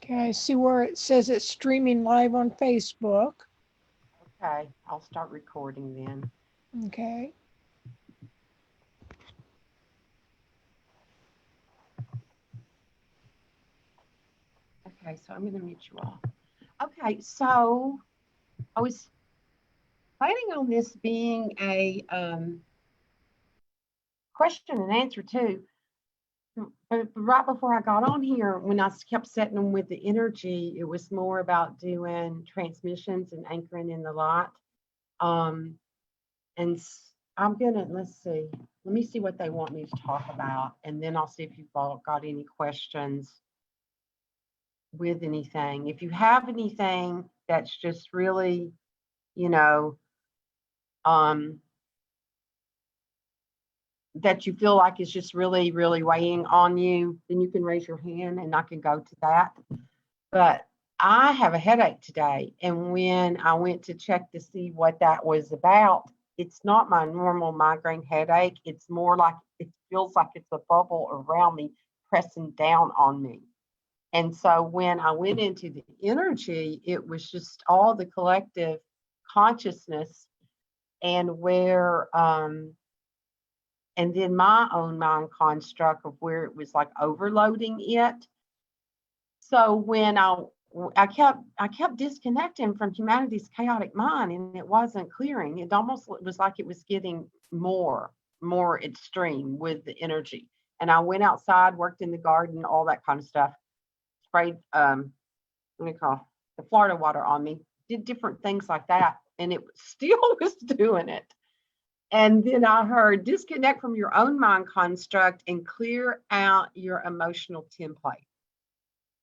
Okay, I see where it says it's streaming live on Facebook. Okay, I'll start recording then. Okay. Okay, so I'm going to mute you all. Okay, so I was planning on this being a question and answer too. But right before I got on here, when I kept setting them with the energy, it was more about doing transmissions and anchoring in the light. Um, and I'm gonna let's see. Let me see what they want me to talk about, and then I'll see if you've all got any questions with anything. If you have anything that's just really, you know, um, that you feel like is just really, really weighing on you, then you can raise your hand and I can go to that. But I have a headache today. And when I went to check to see what that was about, it's not my normal migraine headache. It's more like it feels like it's a bubble around me pressing down on me. And so when I went into the energy, it was just all the collective consciousness and and then my own mind construct of where it was like overloading it. So when I kept disconnecting from humanity's chaotic mind and it wasn't clearing. It almost was like it was getting more extreme with the energy. And I went outside, worked in the garden, all that kind of stuff. Sprayed what do you call the Florida water on me, did different things like that, and it still was doing it. And then I heard disconnect from your own mind construct and clear out your emotional template.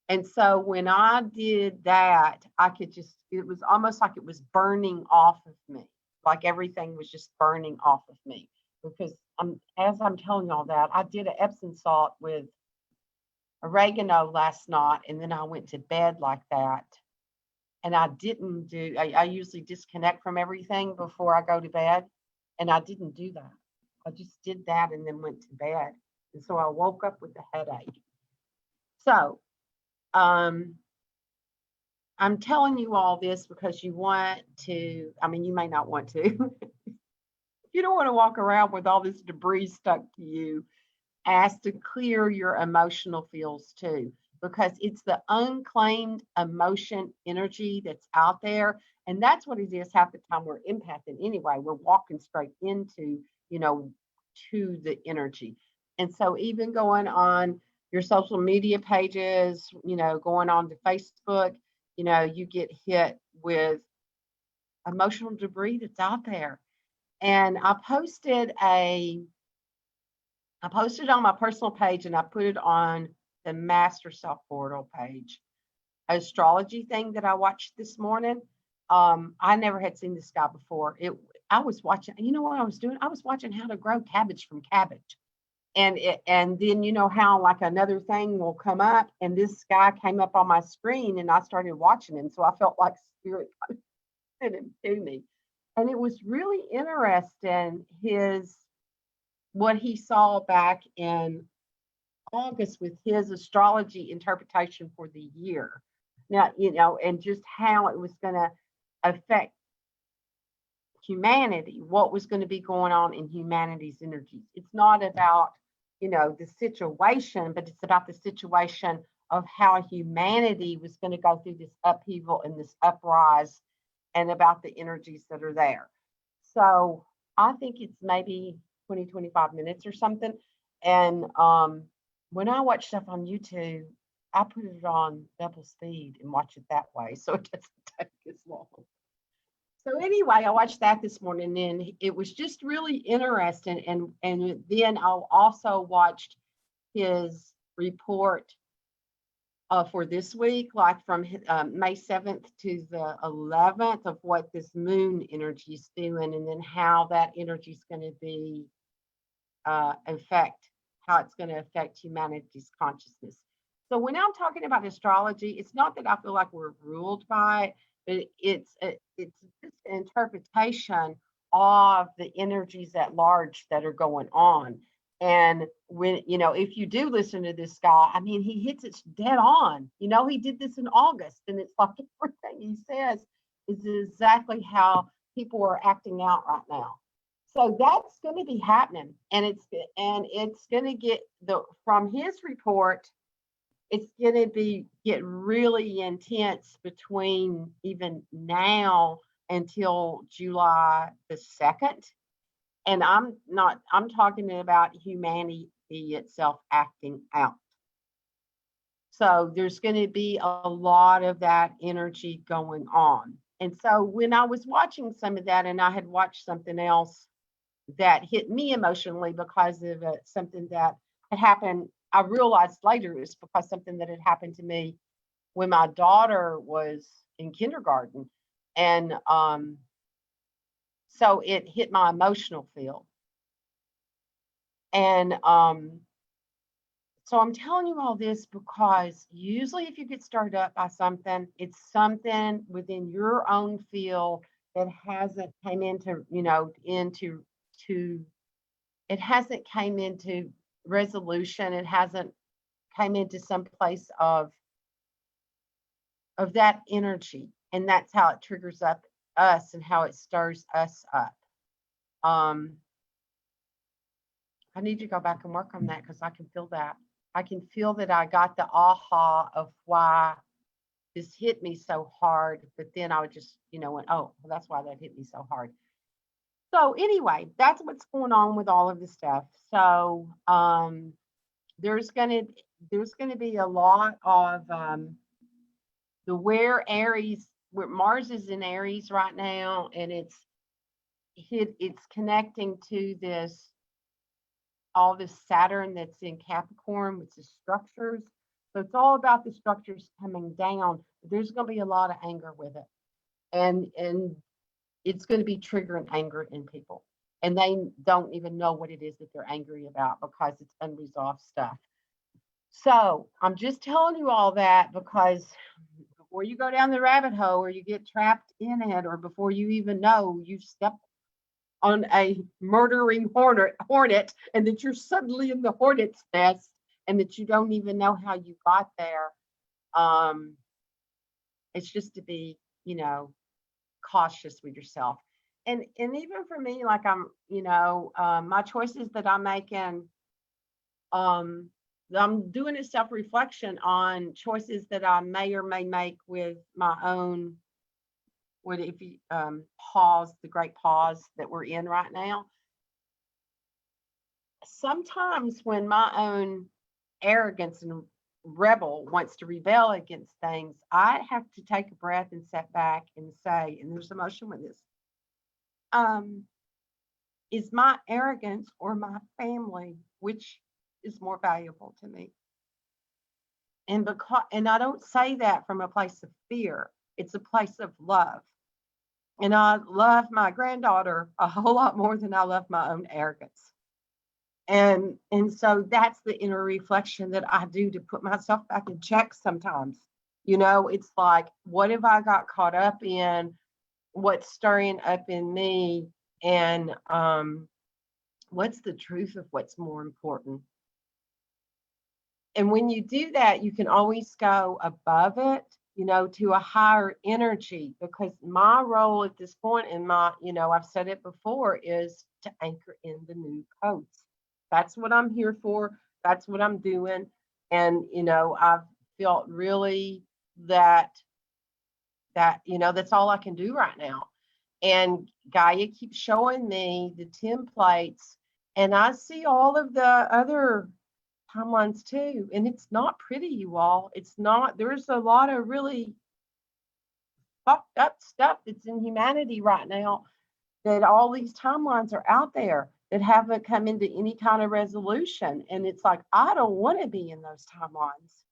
And so when I did that, I could just, it was almost like it was burning off of me, like everything was just burning off of me. Because as I'm telling you all that, I did an Epsom salt with oregano last night, and then I went to bed like that. And I didn't do, I usually disconnect from everything before I go to bed. And I didn't do that. I just did that and then went to bed. And so I woke up with a headache. So um, I'm telling you all this because you want to, I mean, you may not want to. You don't want to walk around with all this debris stuck to you. Ask to clear your emotional fields too, because it's the unclaimed emotion energy that's out there. And that's what it is half the time we're empathing anyway. We're walking straight into, you know, to the energy. And so even going on your social media pages, going on to Facebook, you get hit with emotional debris that's out there. And I posted on my personal page and I put it on the Master Self Portal page. Astrology thing that I watched this morning. I never had seen this guy before. I was watching, you know what I was doing? I was watching how to grow cabbage from cabbage. And then you know how like another thing will come up and this guy came up on my screen and I started watching him. So I felt like spirit sent him to me. And it was really interesting what he saw back in August with his astrology interpretation for the year. Now, and just how it was going to affect humanity, what was going to be going on in humanity's energies. It's not about, the situation, but it's about the situation of how humanity was going to go through this upheaval and this uprise and about the energies that are there. So I think it's maybe 20, 25 minutes or something. And when I watch stuff on YouTube, I put it on double speed and watch it that way. So it doesn't take as long. So anyway, I watched that this morning and it was just really interesting. And then I also watched his report for this week, like from May 7th to the 11th, of what this moon energy is doing, and then how that energy is going to be how it's going to affect humanity's consciousness. So when I'm talking about astrology, it's not that I feel like we're ruled by it, but it's just an interpretation of the energies at large that are going on. And when, if you do listen to this guy, I mean, he hits it dead on. He did this in August, and it's like everything he says is exactly how people are acting out right now. So that's going to be happening, and it's going to get from his report, it's going to get really intense between even now until July the 2nd. And I'm talking about humanity itself acting out. So there's going to be a lot of that energy going on. And so when I was watching some of that, and I had watched something else that hit me emotionally because of something that had happened, I realized later it was because something that had happened to me when my daughter was in kindergarten. And so it hit my emotional field. And so I'm telling you all this because usually if you get started up by something, it's something within your own field that hasn't came into, it hasn't came into resolution. It hasn't came into some place of that energy. And that's how it triggers up us and how it stirs us up. I need to go back and work on that because I can feel that. I can feel that I got the aha of why this hit me so hard. But then I would just, went, oh, well, that's why that hit me so hard. So anyway, that's what's going on with all of this stuff. So there's gonna be a lot of where Mars is in Aries right now, and it's connecting to all this Saturn that's in Capricorn, which is structures. So it's all about the structures coming down. There's going to be a lot of anger with it, and it's going to be triggering anger in people, and they don't even know what it is that they're angry about because it's unresolved stuff. So I'm just telling you all that because before you go down the rabbit hole or you get trapped in it, or before you even know you've stepped on a murdering hornet, and that you're suddenly in the hornet's nest, and that you don't even know how you got there. It's just to be, cautious with yourself. And even for me, like I'm, my choices that I'm making, I'm doing a self-reflection on choices that I may or may make with my own, if you pause, the great pause that we're in right now. Sometimes when my own arrogance and rebel wants to rebel against things, I have to take a breath and step back and say, and there's emotion with this, is my arrogance or my family, which is more valuable to me? And I don't say that from a place of fear. It's a place of love. And I love my granddaughter a whole lot more than I love my own arrogance. And so that's the inner reflection that I do to put myself back in check sometimes. It's like, what have I got caught up in? What's stirring up in me? And what's the truth of what's more important? And when you do that, you can always go above it, to a higher energy, because my role at this point in my, I've said it before, is to anchor in the new codes. That's what I'm here for. That's what I'm doing. And, I've felt really that, that's all I can do right now. And Gaia keeps showing me the templates, and I see all of the other timelines too. And it's not pretty, you all. It's not. There's a lot of really fucked up stuff that's in humanity right now, that all these timelines are out there that haven't come into any kind of resolution. And it's like, I don't want to be in those timelines.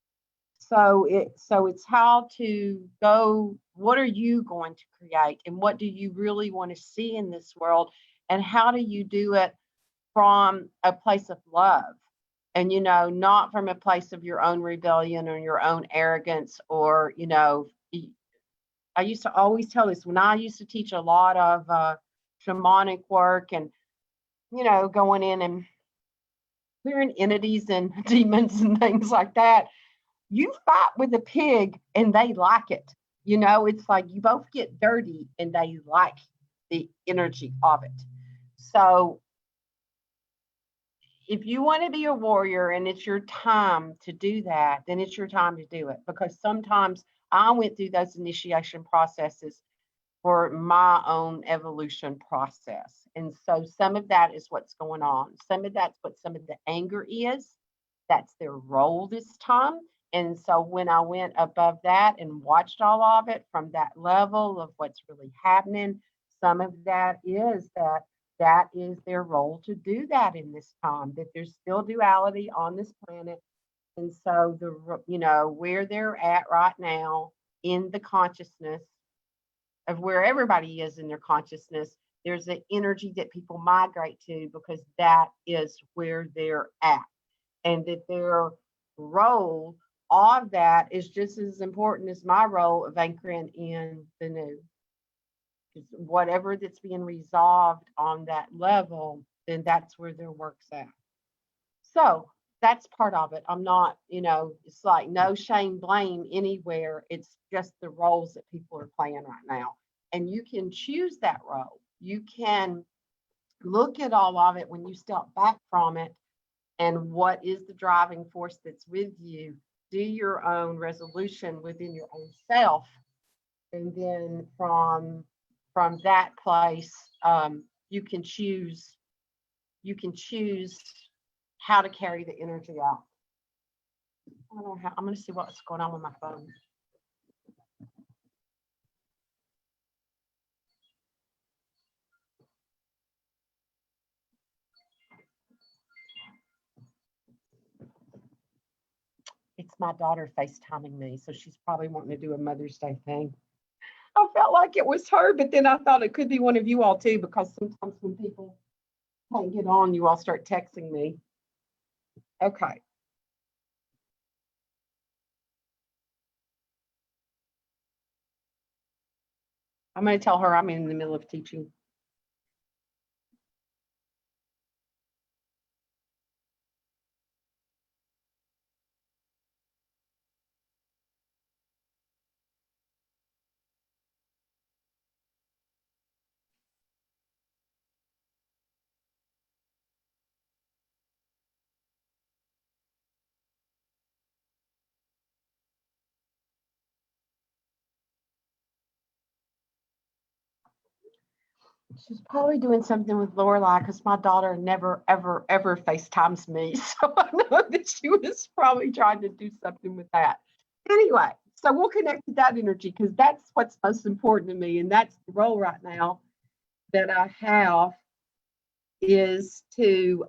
So it's how to go, what are you going to create, and what do you really want to see in this world, and how do you do it from a place of love, and not from a place of your own rebellion or your own arrogance, or I used to always tell this when I used to teach a lot of shamanic work, and going in and clearing entities and demons and things like that. You fight with a pig and they like it. You know, it's like you both get dirty and they like the energy of it. So if you want to be a warrior and it's your time to do that, then it's your time to do it. Because sometimes I went through those initiation processes for my own evolution process. And so some of that is what's going on. Some of that's what some of the anger is. That's their role this time. And so when I went above that and watched all of it from that level of what's really happening, some of that is that is their role to do that in this time, that there's still duality on this planet. And so where they're at right now in the consciousness of where everybody is in their consciousness, there's an energy that people migrate to because that is where they're at. And that their role of that is just as important as my role of anchoring in the new. Whatever that's being resolved on that level, then that's where their work's at. So that's part of it. I'm not, it's like no shame, blame anywhere. It's just the roles that people are playing right now. And you can choose that role. You can look at all of it when you step back from it and what is the driving force that's with you. Do your own resolution within your own self. And then from that place, you can choose how to carry the energy out. I don't know how. I'm going to see what's going on with my phone. It's my daughter FaceTiming me, so she's probably wanting to do a Mother's Day thing. I felt like it was her, but then I thought it could be one of you all too, because sometimes when people can't get on, you all start texting me. Okay. I'm going to tell her I'm in the middle of teaching. She's probably doing something with Lorelai because my daughter never, ever, ever FaceTimes me. So I know that she was probably trying to do something with that. Anyway, so we'll connect to that energy because that's what's most important to me. And that's the role right now that I have is to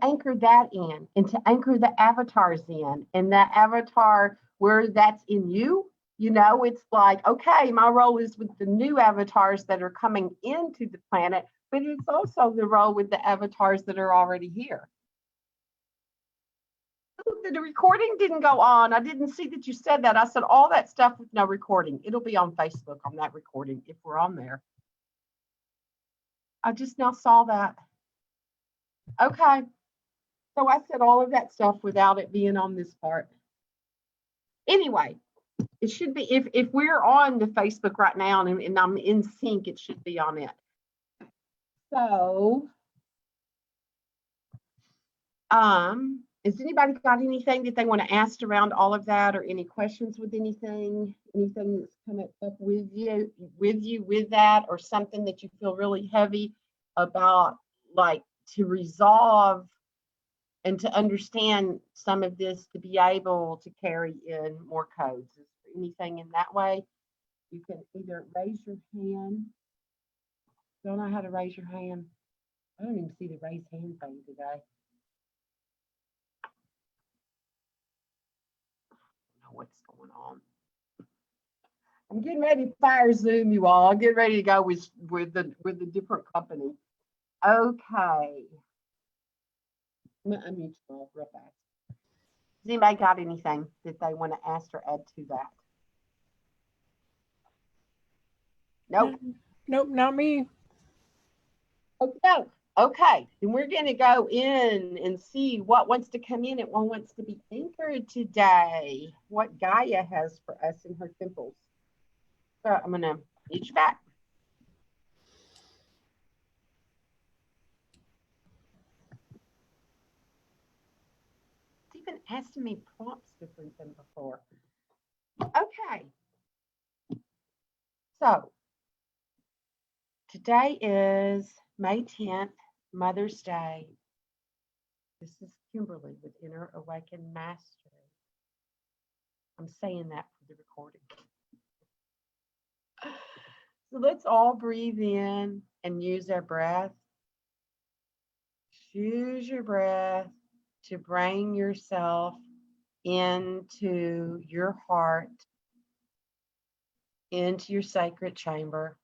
anchor that in and to anchor the avatars in, and that avatar where that's in you. It's like, okay, my role is with the new avatars that are coming into the planet, but it's also the role with the avatars that are already here. The recording didn't go on. I didn't see that you said that. I said all that stuff with no recording. It'll be on Facebook on that recording if we're on there. I just now saw that. Okay. So I said all of that stuff without it being on this part. Anyway, it should be, if we're on the Facebook right now and I'm in sync, it should be on it. So, has anybody got anything that they want to ask around all of that, or any questions with anything that's come up with you with that, or something that you feel really heavy about, like to resolve and to understand some of this to be able to carry in more codes? Is there anything in that way? You can either raise your hand. Don't know how to raise your hand. I don't even see the raise hand thing today. I don't know what's going on. I'm getting ready to fire Zoom, you all. I'm getting ready to go with the different company. Okay. I'm gonna unmute you all real fast. Has anybody got anything that they want to ask or add to that? Nope. Nope, not me. Okay. Okay. Then we're going to go in and see what wants to come in and what wants to be anchored today. What Gaia has for us in her temples. So I'm going to reach back. It's even asking me prompts different than before. Okay. So today is May 10th, Mother's Day. This is Kimberly with Inner Awakened Mastery. I'm saying that for the recording. So let's all breathe in and use our breath. Use your breath to bring yourself into your heart, into your sacred chamber.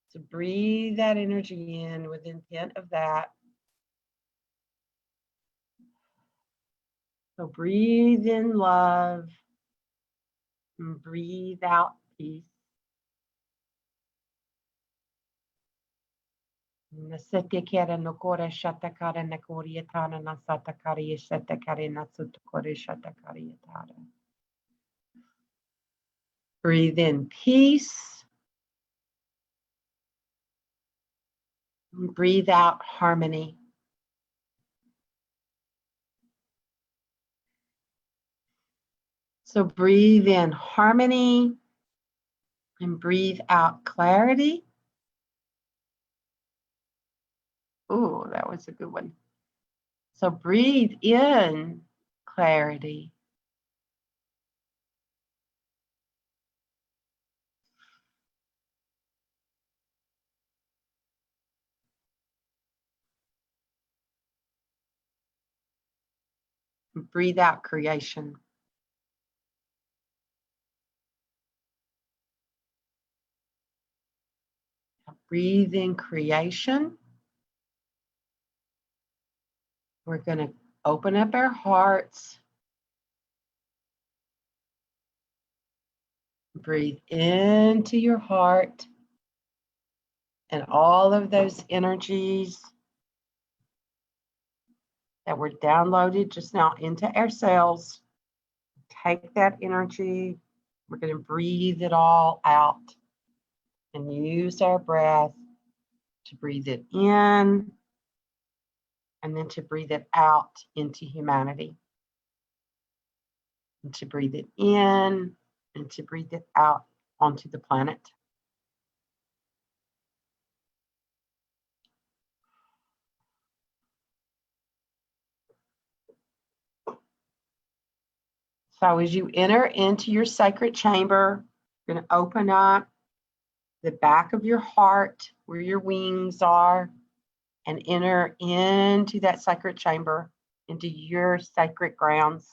So breathe that energy in with intent of that. So breathe in love and breathe out peace. Nasetekera nokora shatakara nakoriatana nasatakari shatakari natsutakori shatakari yatara. Breathe in peace. And breathe out harmony. So breathe in harmony and breathe out clarity. Ooh, that was a good one. So breathe in clarity. And breathe out creation. Breathe in creation. We're going to open up our hearts. Breathe into your heart and all of those energies that were downloaded just now into our cells. Take that energy. We're going to breathe it all out and use our breath to breathe it in and then to breathe it out into humanity. And to breathe it in and to breathe it out onto the planet. So as you enter into your sacred chamber, you're going to open up the back of your heart where your wings are and enter into that sacred chamber, into your sacred grounds.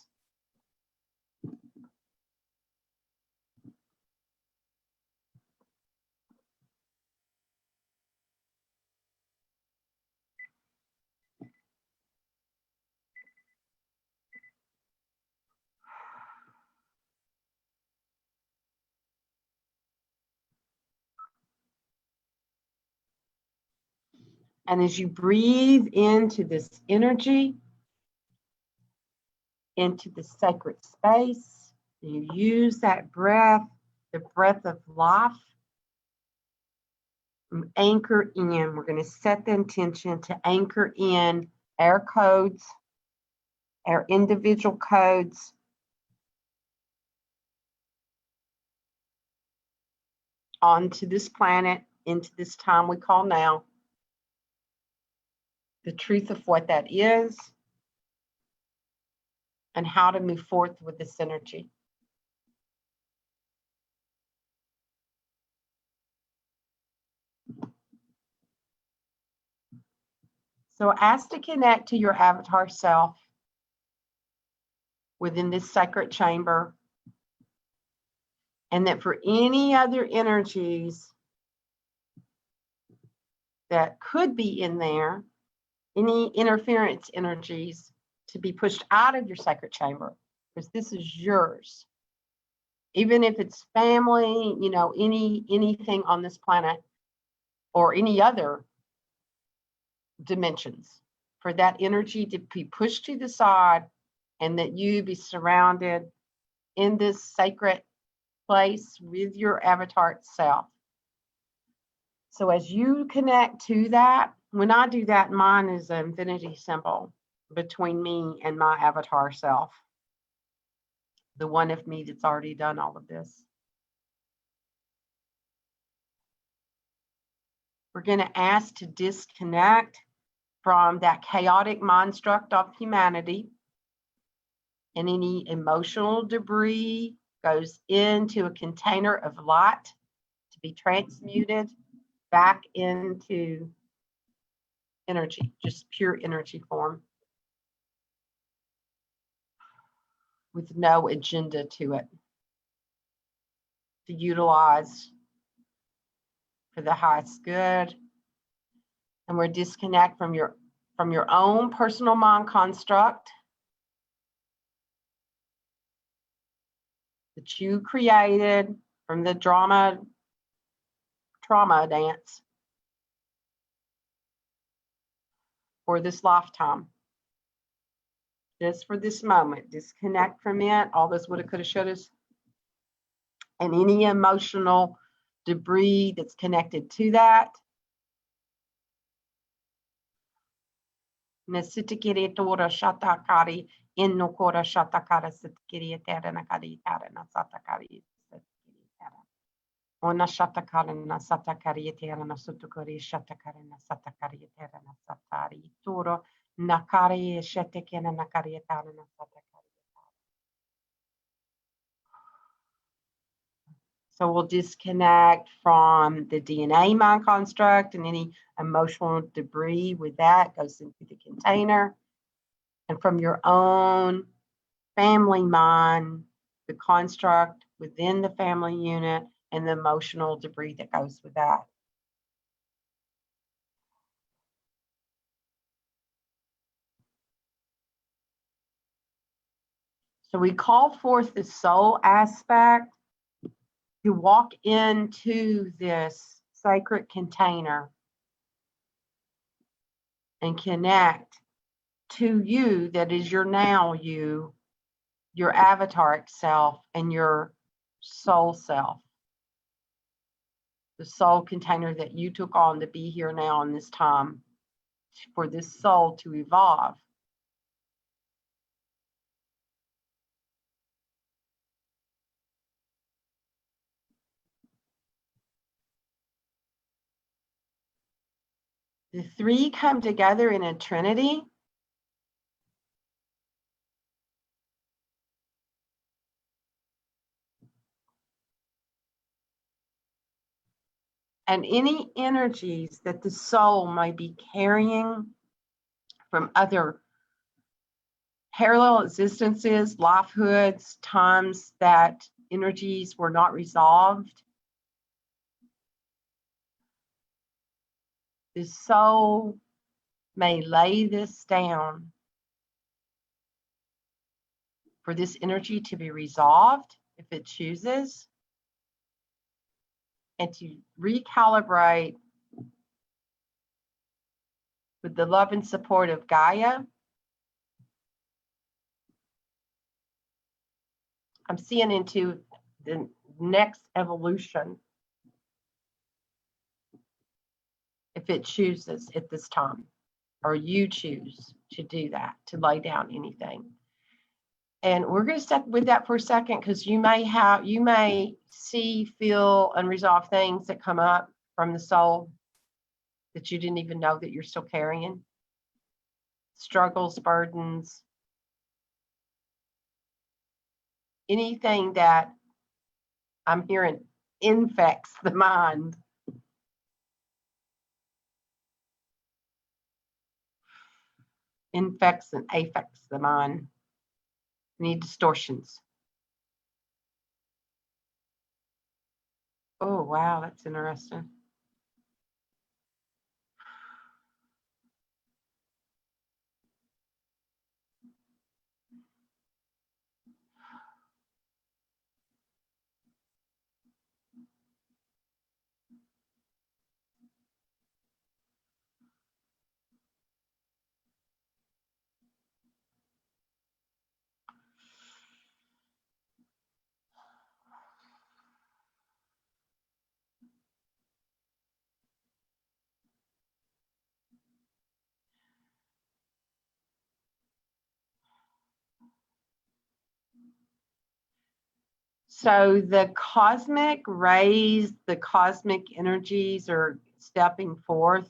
And as you breathe into this energy, into the sacred space, you use that breath, the breath of life, and anchor in. We're going to set the intention to anchor in our codes, our individual codes, onto this planet, into this time we call now. The truth of what that is, and how to move forth with this energy. So ask to connect to your avatar self within this sacred chamber, and that for any other energies that could be in there, any interference energies, to be pushed out of your sacred chamber, because this is yours. Even if it's family, anything on this planet or any other dimensions, for that energy to be pushed to the side and that you be surrounded in this sacred place with your avatar self. So as you connect to that, when I do that, mine is an infinity symbol between me and my avatar self, the one of me that's already done all of this. We're going to ask to disconnect from that chaotic construct of humanity, and any emotional debris goes into a container of light to be transmuted back into energy, just pure energy form, with no agenda to it, to utilize for the highest good. And we're disconnect from your own personal mind construct that you created from the trauma dance for this lifetime. Just for this moment, disconnect from it, all this woulda, coulda, shouldas, and any emotional debris that's connected to that. Nesitikiri tora shatakari inno kora shatakara sitikiri tera nakari tara nasatakari sitikiri tera. Ona shatakara nasatakari tera nasutukari shatakara nasatakari tera nasatari toro nakari shetekena nakari tera nasatakari. So we'll disconnect from the DNA mind construct, and any emotional debris with that goes into the container. And from your own family mind, the construct within the family unit, and the emotional debris that goes with that. So we call forth the soul aspect to walk into this sacred container and connect to you that is your now you, your avatar self, and your soul self. The soul container that you took on to be here now in this time, for this soul to evolve. The three come together in a trinity. And any energies that the soul might be carrying from other parallel existences, lifehoods, times that energies were not resolved, the soul may lay this down for this energy to be resolved if it chooses, and to recalibrate with the love and support of Gaia. I'm seeing into the next evolution if it chooses at this time, or you choose to do that, to lay down anything. And we're going to step with that for a second, because you may see, feel unresolved things that come up from the soul that you didn't even know that you're still carrying. Struggles, burdens, anything that I'm hearing infects the mind. Infects and affects the mind. Any distortions. Oh, wow, that's interesting. So the cosmic rays, the cosmic energies are stepping forth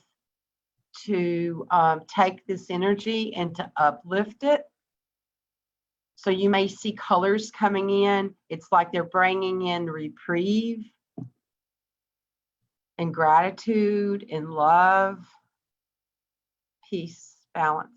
to take this energy and to uplift it. So you may see colors coming in. It's like they're bringing in reprieve and gratitude and love, peace, balance.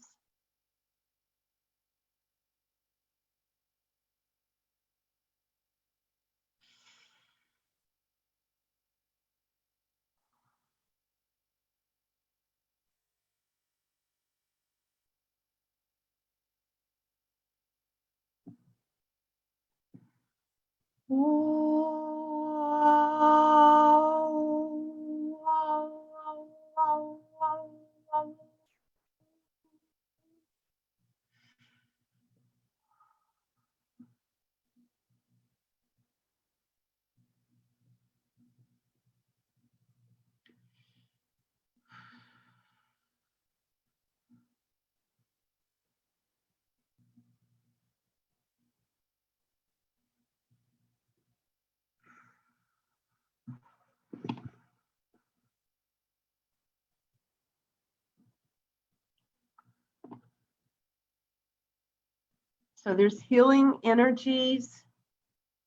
So there's healing energies,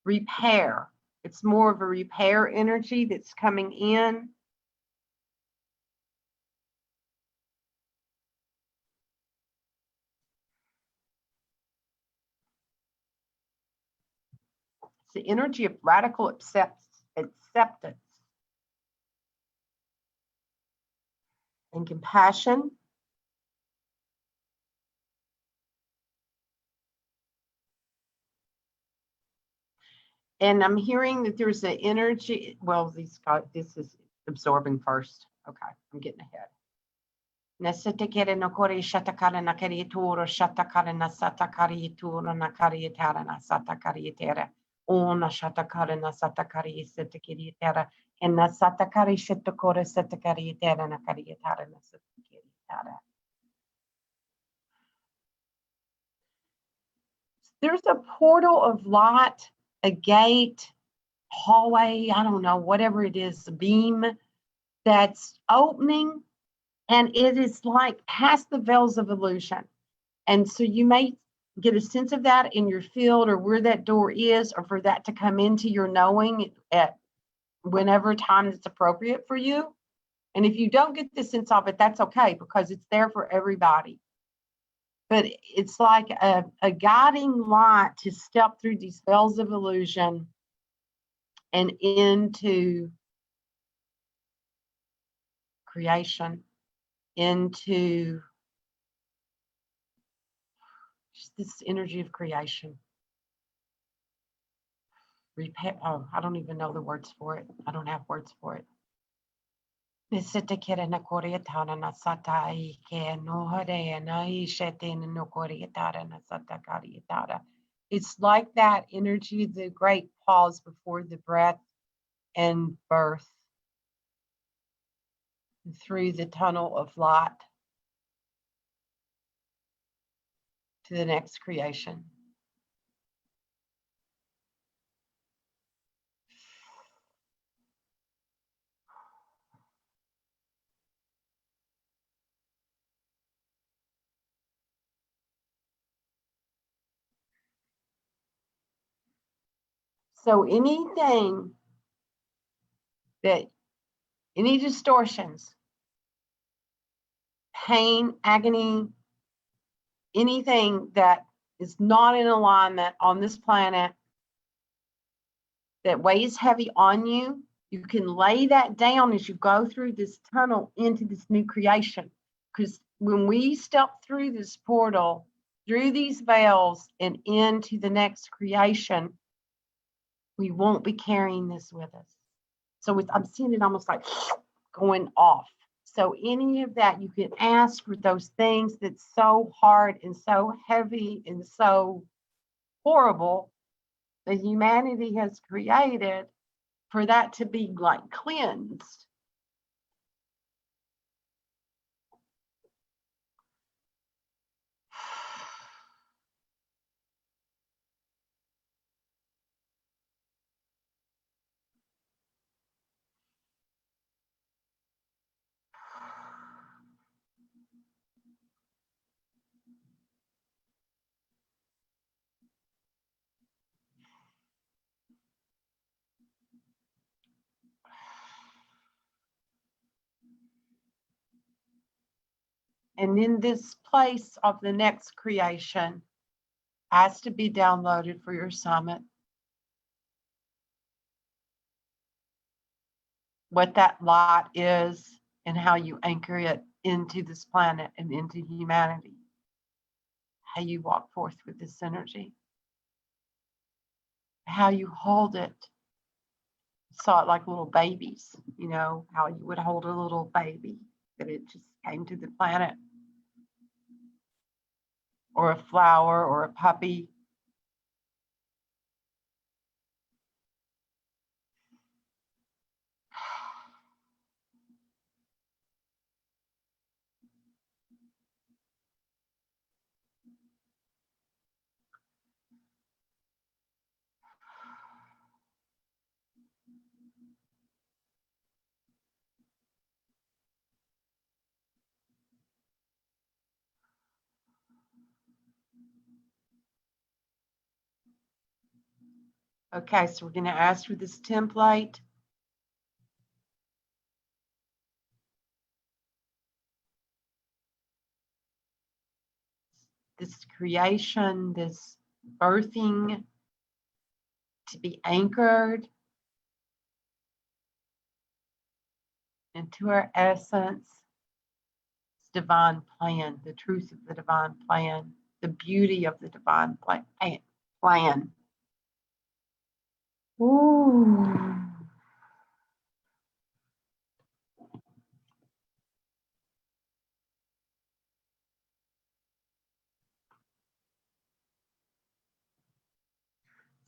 repair. It's more of a repair energy that's coming in. It's the energy of radical acceptance and compassion. And I'm hearing that there's an energy. Well, this is absorbing first. Okay, I'm getting ahead. Nesetekere no kori shatakara na kari turo shatakara na satakari turo na kari tara na satakari tera. Ona shatakara na satakari setakiri tera. And na satakari shatakora satakari tera na kari tara na satakiri tera. There's a portal of light, a gate, hallway, I don't know, whatever it is, a beam that's opening, and it is like past the veils of illusion. And so you may get a sense of that in your field or where that door is, or for that to come into your knowing at whenever time it's appropriate for you. And if you don't get the sense of it, that's okay, because it's there for everybody. But it's like a guiding light to step through these veils of illusion and into creation, into just this energy of creation. Repair. Oh, I don't even know the words for it. I don't have words for it. It's like that energy, the great pause before the breath and birth through the tunnel of light to the next creation. So anything that, any distortions, pain, agony, anything that is not in alignment on this planet that weighs heavy on you, you can lay that down as you go through this tunnel into this new creation. Because when we step through this portal, through these veils and into the next creation, we won't be carrying this with us. So I'm seeing it almost like going off. So any of that, you can ask for those things that's so hard and so heavy and so horrible that humanity has created, for that to be like cleansed. And in this place of the next creation has to be downloaded for your summit. What that light is and how you anchor it into this planet and into humanity. How you walk forth with this energy. How you hold it. Saw it like little babies, you know, how you would hold a little baby, that it just came to the planet. Or a flower or a puppy. Okay, so we're going to ask for this template. This creation, this birthing to be anchored into our essence, divine plan, the truth of the divine plan, the beauty of the divine plan. Ooh.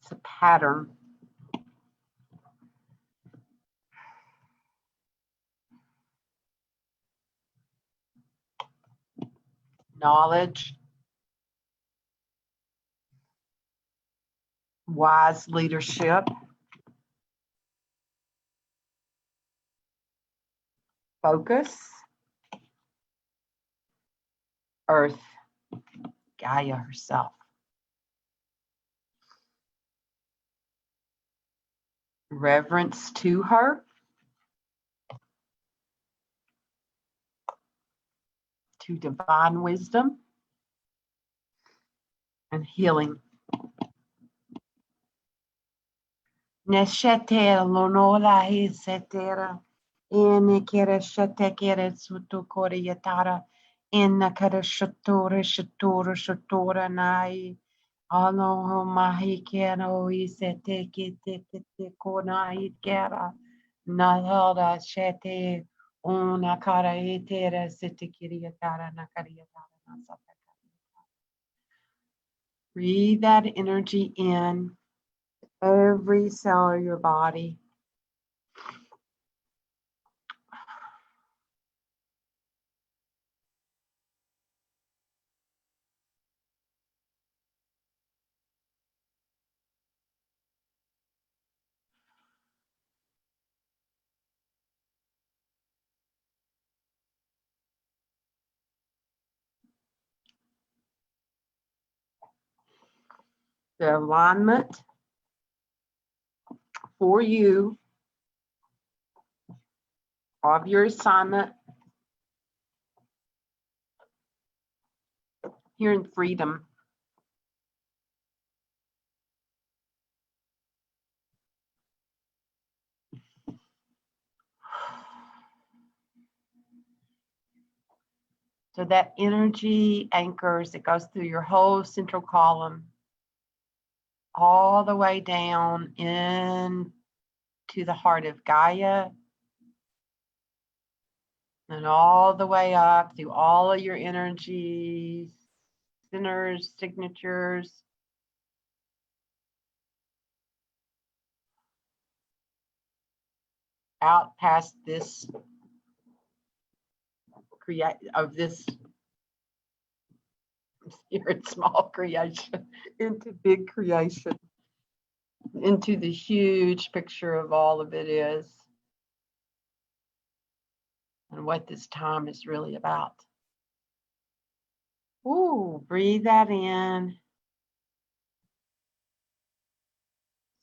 It's a pattern. Knowledge, wise leadership, focus, Earth, Gaia herself. Reverence to her, to divine wisdom, and healing. Neshetera lonola hisetera, kere shete kere sutu kore yatara, kere shatura nai, aloho mahi kero isete kete kete kona ikera, nahora shete, una kara itera sete kiri yatara nakari yatara nasata. Breathe that energy in every cell of your body. The alignment for you of your assignment here in freedom. So that energy anchors, it goes through your whole central column, all the way down into the heart of Gaia, and all the way up through all of your energies, centers, signatures, out past this this spirit small creation into big creation, into the huge picture of all of it is and what this time is really about. Ooh, breathe that in.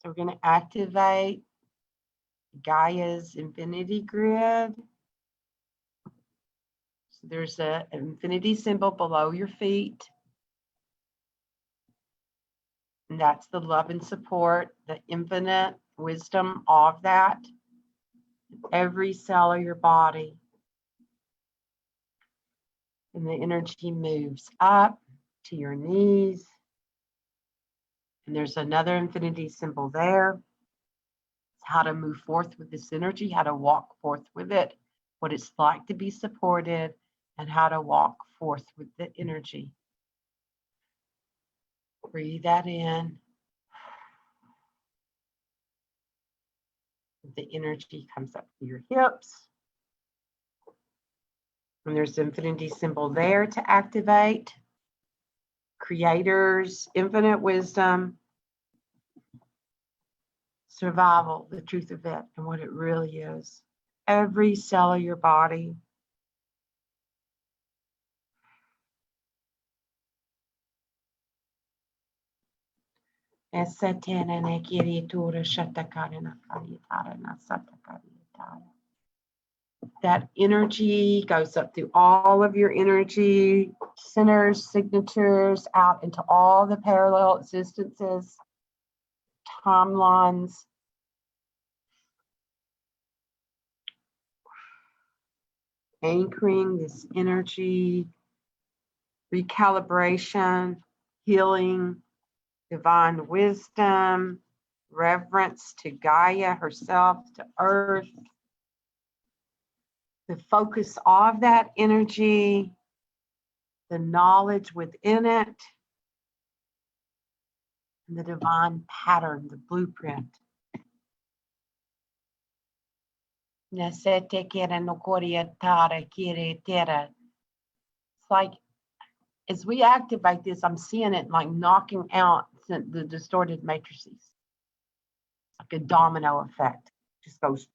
So we're going to activate Gaia's infinity grid. So there's an infinity symbol below your feet. And that's the love and support, the infinite wisdom of that. Every cell of your body. And the energy moves up to your knees. And there's another infinity symbol there. It's how to move forth with this energy, how to walk forth with it, what it's like to be supported, and how to walk forth with the energy. Breathe that in. The energy comes up to your hips. And there's the infinity symbol there to activate. Creator's infinite wisdom. Survival, the truth of it and what it really is. Every cell of your body. That energy goes up through all of your energy centers, signatures, out into all the parallel existences, timelines. Anchoring this energy, recalibration, healing, divine wisdom, reverence to Gaia herself, to Earth. The focus of that energy, the knowledge within it, and the divine pattern, the blueprint. It's like, as we activate this, I'm seeing it like knocking out the distorted matrices. Like a domino effect. Just goes.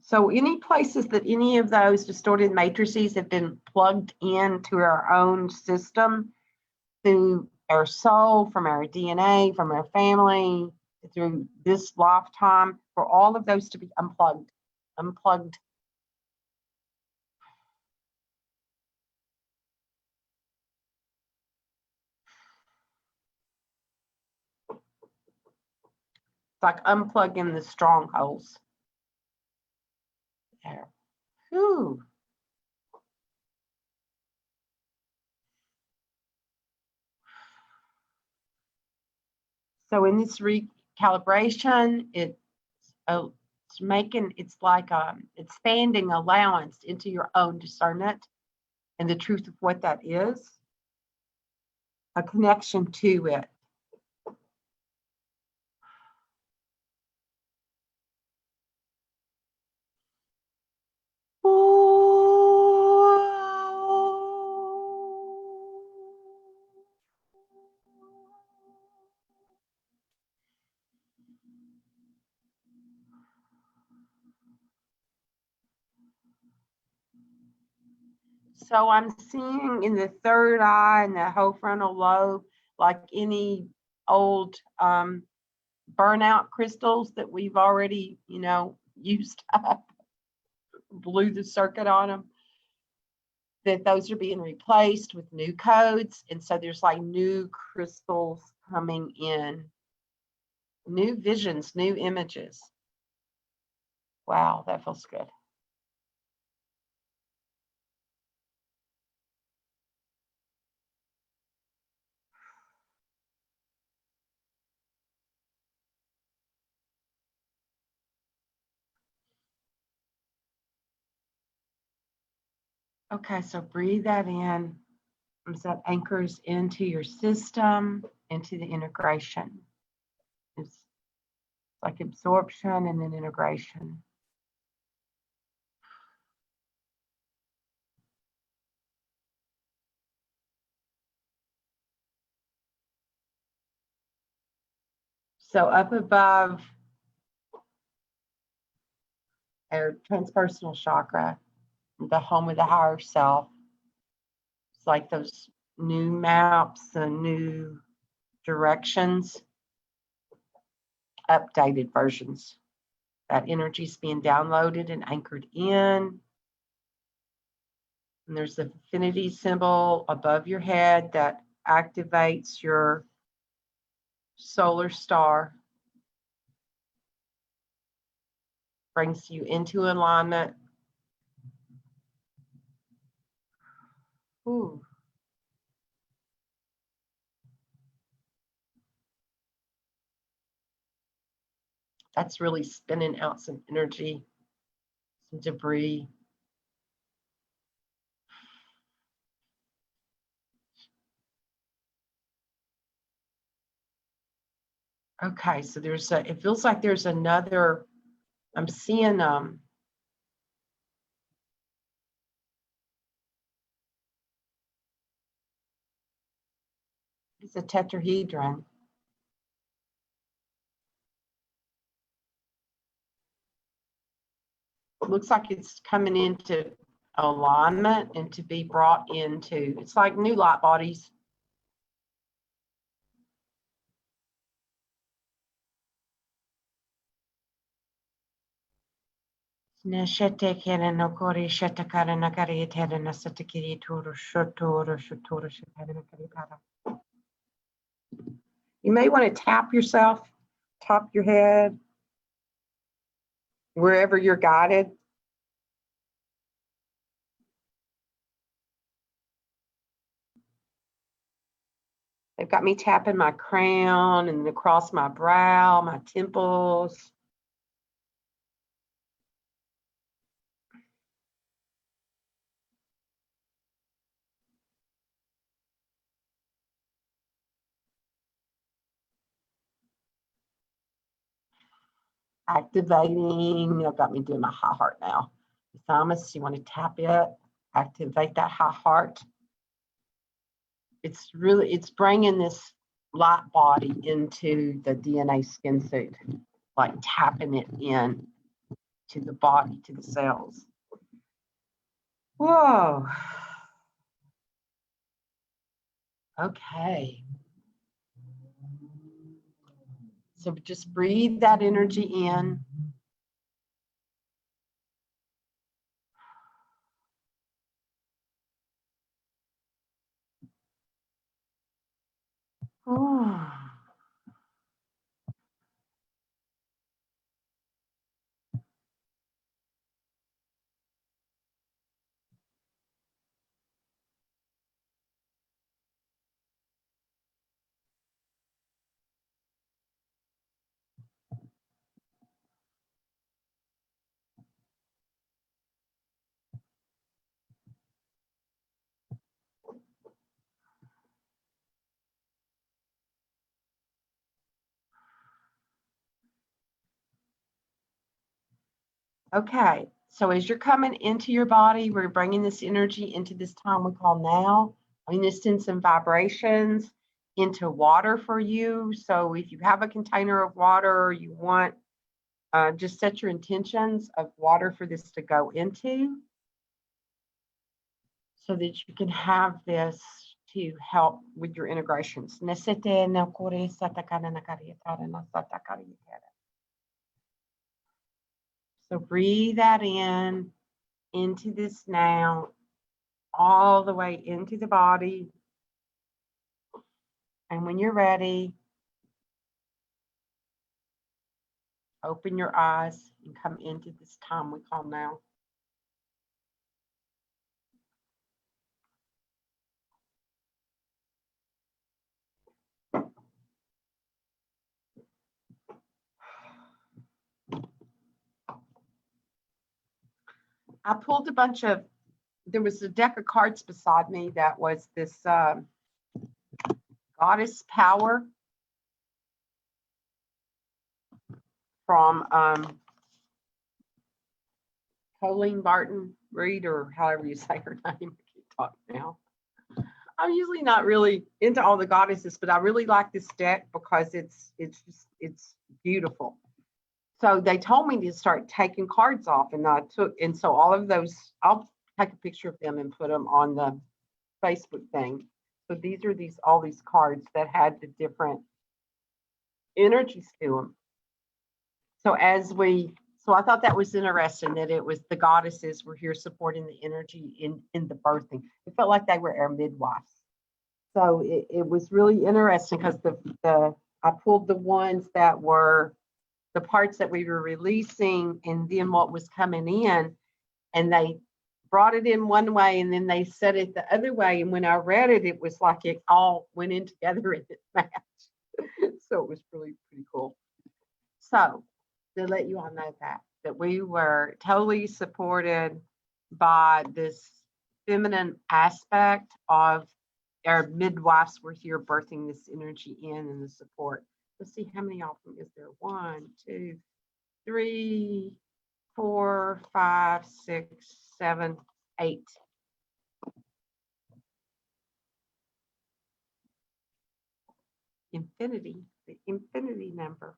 So any places that any of those distorted matrices have been plugged into our own system through our soul, from our DNA, from our family, through this lifetime, for all of those to be unplugged. It's like unplugging the strongholds. There. Whew. So in this recalibration, it's like expanding allowance into your own discernment and the truth of what that is, a connection to it. So I'm seeing in the third eye and the whole frontal lobe, like any old burnout crystals that we've already, used up, blew the circuit on them, that those are being replaced with new codes. And so there's like new crystals coming in, new visions, new images. Wow, that feels good. Okay, so breathe that in. As that anchors into your system, into the integration. It's like absorption and then integration. So up above our transpersonal chakra, the home of the higher self, it's like those new maps and new directions, updated versions. That energy is being downloaded and anchored in. And there's the infinity symbol above your head that activates your solar star, brings you into alignment. Ooh. That's really spinning out some energy, some debris. Okay, so there's a, it feels like there's another, I'm seeing it's a tetrahedron. It looks like it's coming into alignment and to be brought into, it's like new light bodies. You may want to tap yourself, top your head, wherever you're guided. They've got me tapping my crown and across my brow, my temples. Activating, they've got me doing my high heart now. The thymus, you want to tap it, activate that high heart. It's really, it's bringing this light body into the DNA skin suit, like tapping it in to the body, to the cells. Whoa. Okay. So just breathe that energy in. Oh. Okay, so as you're coming into your body, we're bringing this energy into this time we call now. I'm going to send some vibrations into water for you. So if you have a container of water, you want, just set your intentions of water for this to go into so that you can have this to help with your integrations. So breathe that in into this now, all the way into the body. And when you're ready, open your eyes and come into this time we call now. I pulled a bunch of, there was a deck of cards beside me that was this Goddess Power from Colleen Barton Reed, or however you say her name. I can't talk now. I'm usually not really into all the goddesses, but I really like this deck because it's beautiful. So they told me to start taking cards off, and I took, and so all of those, I'll take a picture of them and put them on the Facebook thing. So these are all these cards that had the different energies to them. So so I thought that was interesting that it was the goddesses were here supporting the energy in the birthing. It felt like they were our midwives. So it was really interesting because I pulled the ones that were the parts that we were releasing and then what was coming in, and they brought it in one way and then they said it the other way. And when I read it, it was like it all went in together and it matched. So it was really pretty cool. So to let you all know that we were totally supported by this feminine aspect of our midwives were here birthing this energy in and the support. Let's see how many of them is there. 1, 2, 3, 4, 5, 6, 7, 8. Infinity, the infinity number.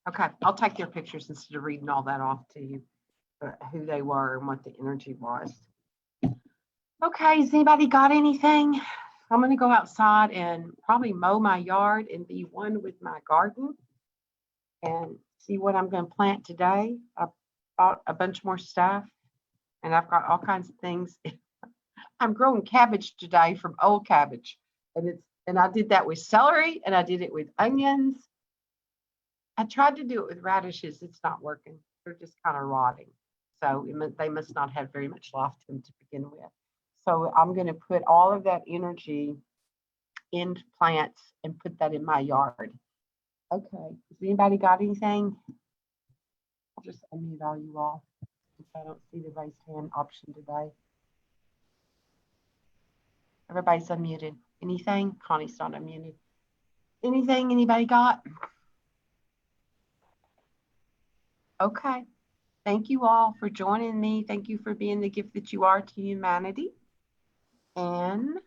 Okay, I'll take their pictures instead of reading all that off to you, who they were and what the energy was. Okay, has anybody got anything? I'm going to go outside and probably mow my yard and be one with my garden and see what I'm going to plant today. I bought a bunch more stuff and I've got all kinds of things. I'm growing cabbage today from old cabbage, and I did that with celery and I did it with onions. I tried to do it with radishes. It's not working. They're just kind of rotting. So they must not have very much life to them to begin with. So I'm going to put all of that energy into plants and put that in my yard. Okay. Has anybody got anything? I'll just unmute all you all if I don't see the raised hand option today. Everybody's unmuted. Anything? Connie's not unmuted. Anything anybody got? Okay. Thank you all for joining me. Thank you for being the gift that you are to humanity. And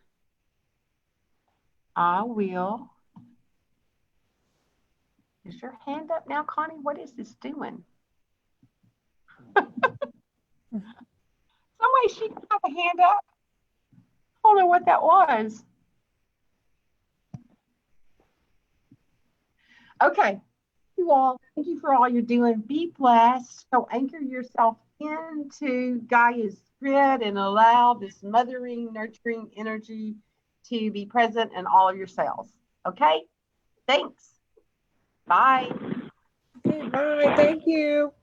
I will. Is your hand up now, Connie? What is this doing? Some way she can have a hand up. I don't know what that was. Okay. You all, thank you for all you're doing. Be blessed. So anchor yourself into Gaia's grid and allow this mothering, nurturing energy to be present in all of your cells. Okay? Thanks. Bye. Okay, bye. Thank you.